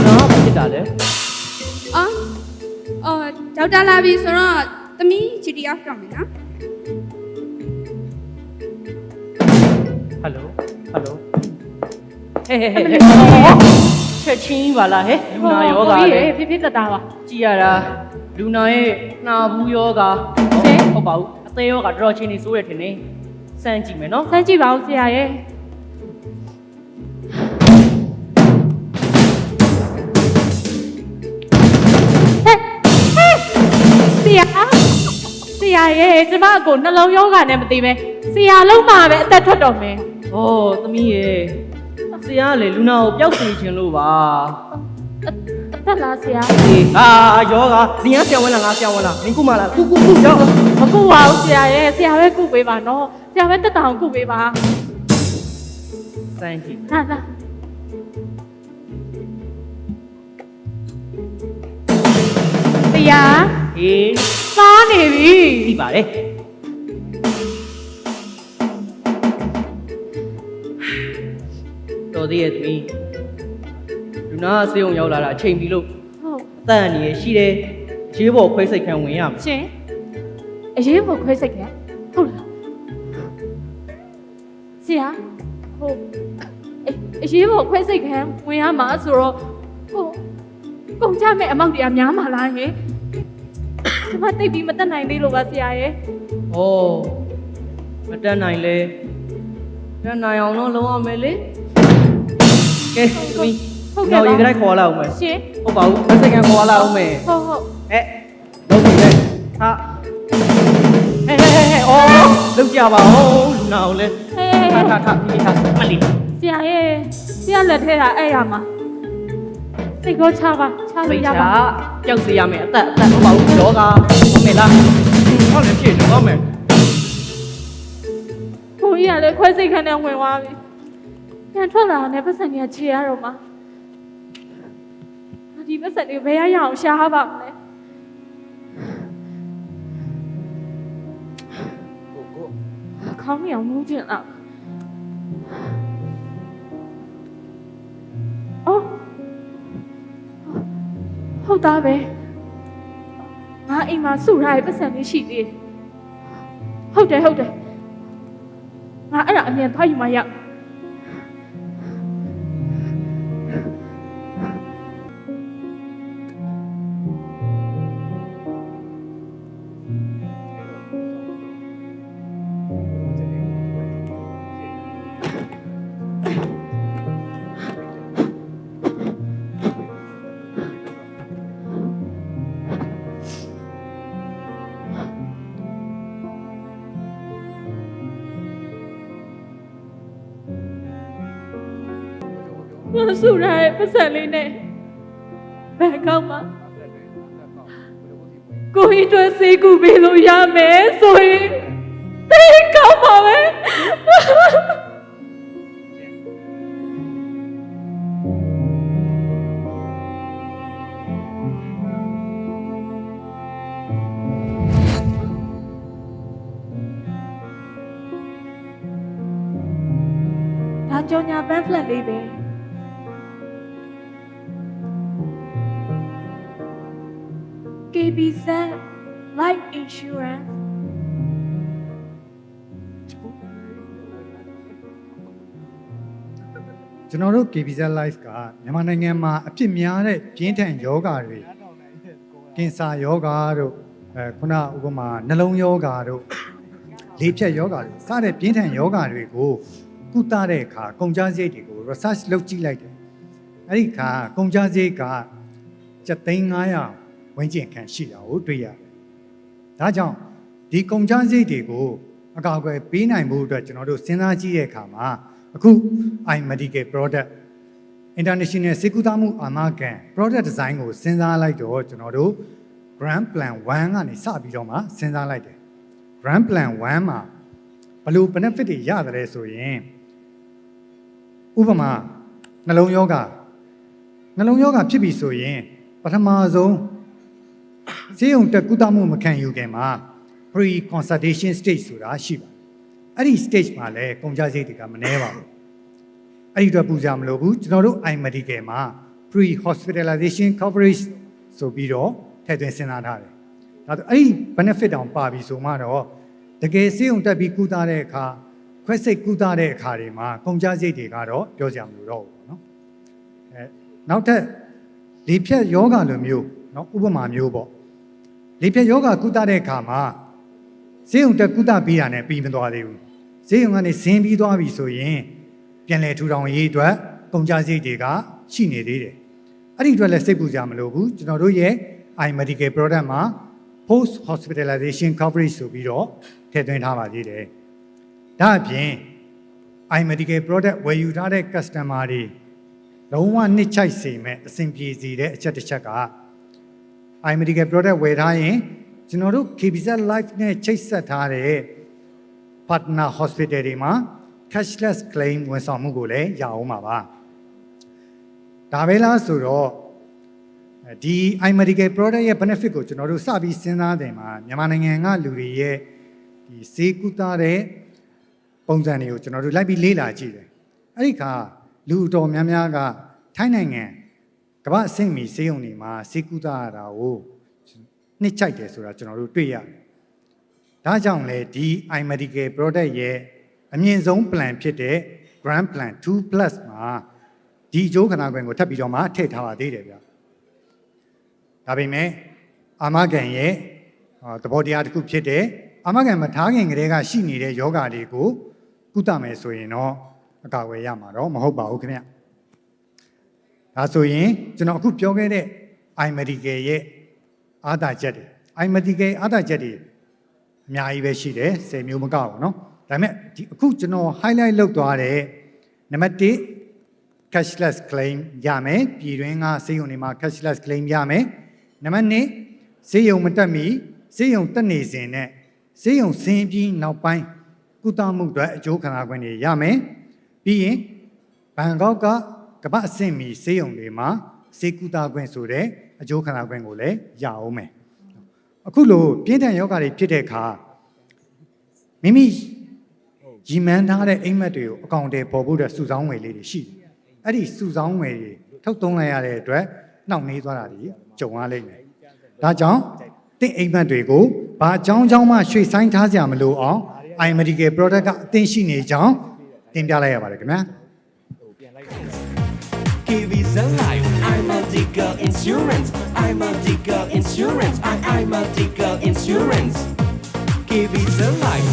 နော်ဘာဖြစ်တာလဲ ဒေါက်တာလာပြီဆိုတော့သမီး GTF တော့မယ်နော် ဟယ်လိုဟဲ့ချက်ချင်းပါလားဟဲ့လူနာယောဂါလေ ဖြစ်ဖြစ်တတာပါ ကြည်ရတာလူနာရဲ့နှာဘူးယောဂါဟုတ်ပါဘူးအသေးယောဂါတော်တော်ချင်းနေစိုးရထင်နေစမ်းကြည့်မယ်နော် စမ်းကြည့်ပါဦးဆရာရဲ့ဆရာရဲ့ကျမကိုနှလုံးယောဂနဲ့မသိပဲဆရာလုံးမှာပဲအသက်ထွက်တော်မယ် ။ဩသမီးရဲ့ဆရာကလေလူနာကိုပျောက်စေခြင်းလို့ပါ အသက်လားဆရာ ။အေးဟာယောဂနင်ကပြောင်းဝင်လာငါပြောင်းဝင်လာမင်းကုမလားကုယောဂ မကူပါဘူးဆရာရဲ့ဆရာပဲကုပေးပါနော်ဆရာပဲတက်တောင်ကုပေးပါ စမ်းကြည့် လာဆရာ ။အေး စားနေပြီ ပြီပါတယ်။တော်သေးရဲ့သမီးလူနာဆေးုံရောက်လာတာအချိန်ပြီလို့ ဟုတ် အသက်အန္တရာယ်ရှိတယ်။ရေးပေါ်ခွဲစိတ်ခံဝင်ရမယ် ရှင်အရေးပေါ်ခွဲစိတ်ခဲ့ဟုတ်လားဆရာဟုတ်အရေးပေါ်ခွဲစိတ်ခံဝင်ရမှာဆိုတော့ဟုတ်ကုန်ကြမဲ့အမောက်တရားများမှာလားဟင်ကျမတိတ်ပြီးမတက်နိုင်သေးလို့ပါဆရာရဲ့ ။ဩမတက်နိုင်လေ။တက်နိုင်အောင်တော့လုံးဝမယ်လေ။ကဲသမီး ဟုတ်ကဲ့ နောက် ပါ ရေကြိုက်ခေါ်လာအောင်မယ် ရှင် ။ဟုတ်ပါဘူးတစ်စက္ကန့်ခေါ်လာအောင်မယ်။ ဟုတ် လုံးပြီလေဟာအော်လုံးကြပါဦးလူနာကိုလေ ဟေး ထပြီးထမလီ ဆရာရဲ့ဆရာလက်ထဲကအဲ့ရမှာစိတ်ကောချပါချလို့ရပါ ပျောက်စေရမယ်အသက်မပါဘူးယောဂါဟုတ်မယ်လားဟုတ်လည်းဖြစ်နေတော့မယ် ဘုန်းကြီးကလည်းခွဲစိတ်ခန်းနဲ့ဝင်သွားပြီပြန်ထွက်လာတဲ့ပတ်စံကြီးခြေရတော့မှာဒီပတ်စံတွေဘယ်ရအောင်ရှားပါမလဲ ခေါင်းမြောင်မှုကျင်လားအော်ဟုတ်သားပဲငါအိမ်မှာစုထားတဲ့ပတ်စံလေးရှိသေးတယ်ဟုတ်တယ်ငါအဲ့ဒါအမြန်ဖတ်ယူမှရငါစုထားတဲ့ပတ်စံလေးနဲ့ဘယ်ကောင်းမှာကိုကြီးတို့စေကူပေးလို့ရမယ်ဆိုရင်သိကောင်းပါပဲ ဒါကြောင့်ညာပန်းဖလက်လေးပဲ KBZ Life Insurance ကျွန်တော်တို့ KBZ Life ကမြန်မာနိုင်ငံမှာအဖြစ်များတဲ့ပြင်းထန်ယောဂါတွေကင်ဆာယောဂါတို့ခုနဥပမာနှလုံးယောဂါတို့လေဖြတ်ယောဂါတွေစတဲ့ပြင်းထန်ယောဂါတွေကိုကုသတဲ့အခါကုန်ကျစရိတ်တွေကို research လုပ်ကြည့်လိုက်တယ်။အဲ့ဒီအခါကုန်ကျစရိတ်က$900ဝန်းကျင်ခန့်ရှိတာကိုတွေ့ရတယ်။ဒါကြောင့်ဒီကုန်ကျစရိတ်တွေကိုအကာအကွယ်ပေးနိုင်ဖို့အတွက်ကျွန်တော်တို့စဉ်းစားကြည့်တဲ့အခါမှာအခု iMedical Product International စေကူတာမှုအာမခံ Product Design ကိုစဉ်းစားလိုက်တော့ကျွန်တော်တို့ Grand Plan 1ကနေစပြီးတော့မှစဉ်းစားလိုက်တယ် Grand Plan 1မှာဘယ်လို benefit တွေရတယ်ဆိုရင်ဥပမာနှလုံးယောဂဖြစ်ပြီဆိုရင်ပထမဆုံးဈေးရုံတက်ကုသမှုမခံယူခင်မှာ pre consultation stage ဆိုတာရှိပါတယ်အဲ့ဒီ stage မှာလည်းကုန်ကျစရိတ်တွေကမနည်းပါဘူး အဲ့ဒီတော့ပူကြမလို့ဘူးကျွန်တော်တို့ iMedical မှာ pre hospitalization coverage ဆိုပြီးတော့ထည့်သွင်းစဉ်းစားထားတယ်ဒါဆိုအဲ့ဒီ benefit တောင်ပါပြီဆိုမှတော့တကယ်ဆေးရုံတက်ပြီးကုသတဲ့အခါခွဲစိတ်ကုသတဲ့အခါတွေမှာကုန်ကျစရိတ်တွေကတော့ပြောကြမလို့တော့ဘူးเนาะနောက်ထပ်လေဖြတ်ယောဂလိုမျိုးเนาะဥပမာမျိုးပေါ့လေဖြတ်ယောဂကုသတဲ့အခါမှာဆေးရုံတက်ကုသပြီးတာနဲ့ပြီးမသွားသေးဘူးဈေးရုံကနေဇင်းပြီးသွားပြီဆိုရင်ပြန်လည်ထူထောင်ရေးအတွက်ကုန်ကျစရိတ်တွေကရှိနေသေးတယ်အဲ့ဒီအတွက်လည်းစိတ်ပူကြမလို့ဘူးကျွန်တော်တို့ရဲ့ iMedical product မှာ post hospitalization coverage ဆိုပြီးတော့ထည့်သွင်းထားပါသေးတယ်ဒါအပြင် iMedical product ဝယ်ယူထားတဲ့ customer တွေလုံးဝနှစ်ချိုက်စေမဲ့အဆင်ပြေစေတဲ့အချက်တစ်ချက်က iMedical product ဝယ်ထားရင်ကျွန်တော်တို့ KBZ Life နဲ့ချိတ်ဆက်ထားတဲ့ partner hospital တွေမှာ cashless claim ဝန်ဆောင်မှုကိုလည်းရအောင်ပါပါဒါပဲလားဆိုတော့ဒီ iMedical product ရဲ့ benefit ကိုကျွန်တော်တို့စပြီးစဉ်းစားတယ်မှာမြန်မာနိုင်ငံကလူတွေရဲ့ဒီဈေးကုသတဲ့ပုံစံတွေကိုကျွန်တော်တို့လိုက်ပြီးလေ့လာကြည့်တယ်အဲ့ဒီခါလူအတော်များများကထိုင်းနိုင်ငံကမ္ဘာအဆင့်မီဈေးရုံတွေမှာဈေးကုသရတာကိုနှစ်ချိုက်တယ်ဆိုတာကျွန်တော်တို့တွေ့ရတယ်ဒါကြောင့်လေဒီ iMedical product ရဲ့အမြင့်ဆုံး plan ဖြစ်တဲ့ Grand Plan 2 Plus မှာဒီအကျိုးခန္ဓာခွင်ကိုထပ်ပြီးတော့မှထည့်ထားပါသေးတယ်ဗျဒါပေမဲ့အာမခံရဲ့သဘောတရားတစ်ခုဖြစ်တဲ့အာမခံမထားခင်ကတည်းကရှိနေတဲ့ယောဂါတွေကိုကုသမယ်ဆိုရင်တော့အကာအကွယ်ရမှာတော့မဟုတ်ပါဘူးခင်ဗျဒါဆိုရင်ကျွန်တော်အခုပြောခဲ့တဲ့ iMedical ရဲ့အားသာချက်တွေ iMedical အားသာချက်တွေအများကြီးပဲရှိတယ်10မျိုးမကဘူးเนาะဒါပေမဲ့ဒီအခုကျွန်တော် highlight လုပ်သွားတဲ့နံပါတ်1 cashless claim ရမယ်ပြည်တွင်းကဆေးရုံတွေမှာ cashless claim ရမယ်နံပါတ်2ဆေးရုံမတက်မီဆေးရုံတက်နေစဉ်နဲ့ဆေးရုံဆင်းပြီးနောက်ပိုင်းကုသမှုတွေအကျိုးခံစား권တွေရမယ်ပြီးရင်ဘန်ကောက်ကကမ္ဘာအဆင့်မီဆေးရုံတွေမှာဆေးကုသ권ဆိုတဲ့အကျိုးခံစား권ကိုလည်းရအောင်မယ်အခုလိုပြင်းထန်ယောဂတွေဖြစ်တဲ့အခါမိမိရီမန်းထားတဲ့အိမ်မက်တွေကိုအကောင့်တွေပေါ်ဖို့အတွက်စုဆောင်းငွေလေးတွေရှိတယ်။အဲ့ဒီစုဆောင်းငွေတွေထုတ်သုံးလိုက်ရတဲ့အတွက်နှောင့်နှေးသွားတာတွေကြုံရလိမ့်မယ်။ဒါကြောင့်တင့်အိမ်မက်တွေကိုဘာအကြောင်းကြောင့်မှရွှေ့ဆိုင်းထားကြမလို့အောင် iMedical product ကအသင့်ရှိနေကြောင်းတင်ပြလိုက်ရပါတယ်ခင်ဗျာ။ KBZ Life iMedical Insurance iMedical Insurance iMedical Insurance KBZ Life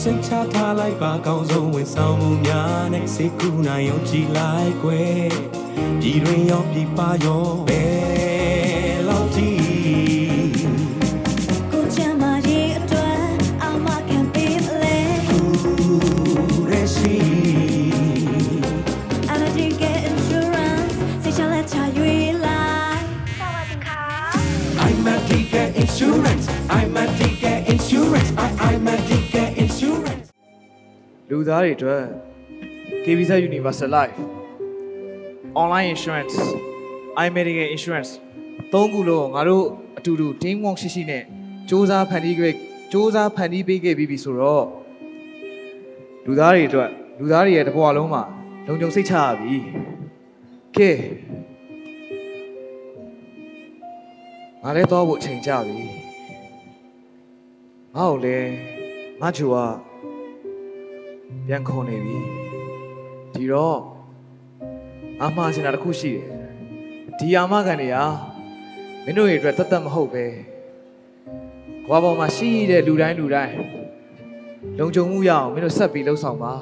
စိတ်ချထားလိုက်ပါကောင်းဆုံးဝန်ဆောင်မှုများနဲ့စိတ်ကူးနိုင်အောင်ကြည်လိုက်ွယ်ဒီတွင်ရောပြပါရောဘယ်လောက်ထိကိုချမ်းမရဲ့အတွက်အမကန်ပေးလဲရဲရှိ iMedical Insurance စိတ်ချလက်ချရွေးလိုက်စวัสดีค่ะ iMedical Insurance iMedical Insurance iMedical Insurance လူသားတွေအတွက် KBZ Universal Life Online Insurance iMedical Insurance သုံးခုလုံးငါတို့အတူတူ team work ရှိရှိနဲ့စ조사ဖန်တီးပေးခဲ့ပြီးဆိုတော့လူသားတွေအတွက်လူသားတွေရဲ့တစ်ဘဝလုံးမှာလုံခြုံစိတ်ချရပြီကဲငါလည်းတော့ဖို့အချိန်ကြပြီငါ့ကိုလည်းငါ့ချူကပြန်ခေါ်နေပြီဒီတော့အမှားစင်တာတစ်ခုရှိတယ်ဒီအာမခံတွေကမင်းတို့ရဲ့အတွက်တသက်မဟုတ်ပဲကဘာပေါ်မှာရှိတဲ့လူတိုင်းလုံခြုံမှုရအောင်မင်းတို့ဆက်ပြီးလှုပ်ဆောင်ပါ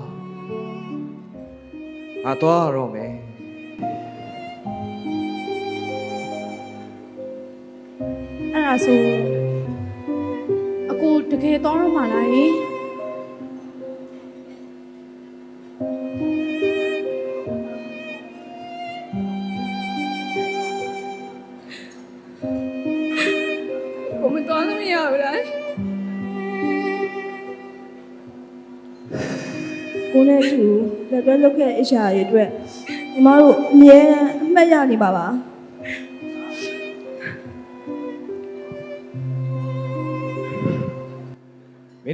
ငါသွားရတော့မယ် အဲ့ဒါဆိုအကိုတကယ်တော့ရမှာလားဟင်ကိုမတော်လို့မရဘူးလားကိုနဲ့သူလက်တွဲလုပ်ခဲ့တဲ့အရာတွေအတွက်ညီမတို့အမြဲတမ်းအမှတ်ရနေပါပါ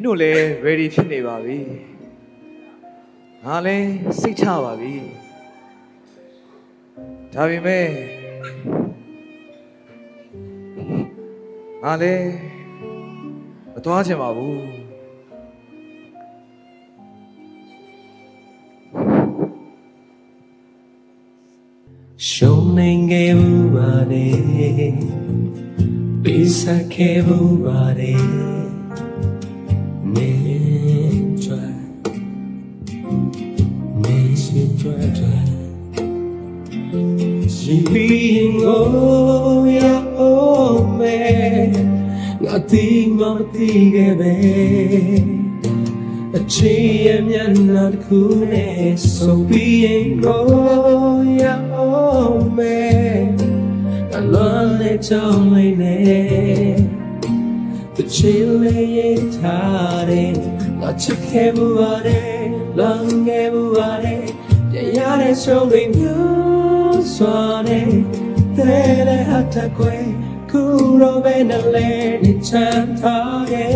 တို့လည်း ready ဖြစ်နေပါပြီငါလည်းစိတ်ချပါပြီဒါပေမဲ့ငါလည်းမသွားချင်ပါဘူး ရှုံးနေခဲ့ဘူးပါတယ်ပေးဆက်ခဲ့ဘူးပါတယ်မင်းကြွမင်းရှိကြွရှိပြီးငိုရအောင်မဲငါတီမတီးခဲ့ပဲအချီးအမျက်နှာတစ်ခုနဲ့ဆိုပြီးငိုရအောင်မဲအလုံးနဲ့ကြောင်းလေးနဲ့တချီလေးရထားတယ်ငါချစ်ခဲ့မှုပါတယ်လောင်ခဲ့မှုပါတယ်တရားနဲ့ဆုံးပြီးမျိုးစွာနဲ့တဲ့ဟာတကွယ်ခုရောပဲနဲ့လေချမ်းသာရဲ့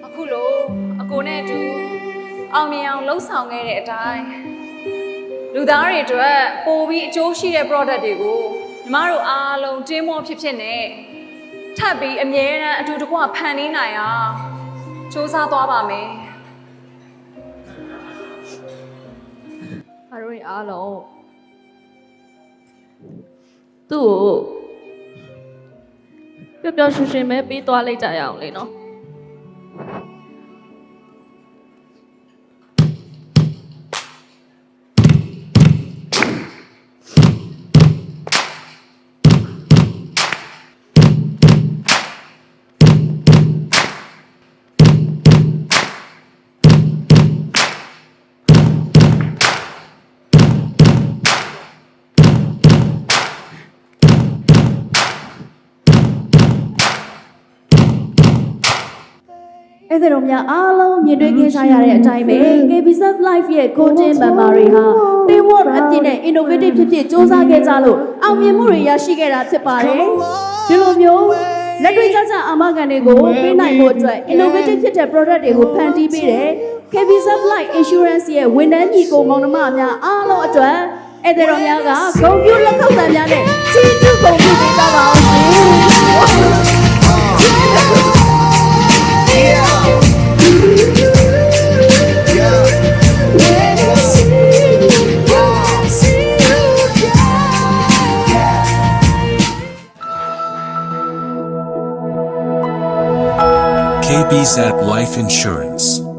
အခုလို့အကိုနဲ့အတူအောင်မြင်အောင်လှုပ်ဆောင်ခဲ့တဲ့အတိုင်းလူသားတွေအတွက်ပိုပြီးအကျိုးရှိတဲ့ product တွေကိုညီမတို့အားလုံးတင်းမောဖြစ်ဖြစ်နဲ့ထပ်ပြီးအမြဲတမ်းအတူတကွဖန်တီးနိုင်အောင်စူးစမ်းသွားပါမယ်အားလုံးအားလုံးသူ့ကိုပျော်ပျော်ရွှင်ရွှင်ပဲပြီးသွားလိုက်ကြရအောင်လေနော် အဲ့ဒါတော့များအားလုံးမြင်တွေ့ခဲ့ကြရတဲ့အတိုင်းပဲ KBSF Live ရဲ့ Golden Memory ဟာ Teamwork အပြည့်နဲ့ innovative ဖြစ်ဖြစ်စ조사ခဲ့ကြလို့အောင်မြင်မှုတွေရရှိခဲ့တာဖြစ်ပါတယ်ဒီလိုမျိုးလက်တွေ့ကျကျအာမခံတွေကိုပေးနိုင်ဖို့အတွက် innovative ဖြစ်တဲ့ product တွေကိုဖန်တီးပေးတယ် KBSF Life Insurance ရဲ့ဝန်ထမ်းညီကိုမောင်နှမများအားလုံးအတွက်အဲ့ဒါတော့များကဂုဏ်ပြုလက်ခောက်တံများနဲ့ချီးကျူးဂုဏ်ပြုပေးကြပါအောင်ရှင်KBZ Life Insurance.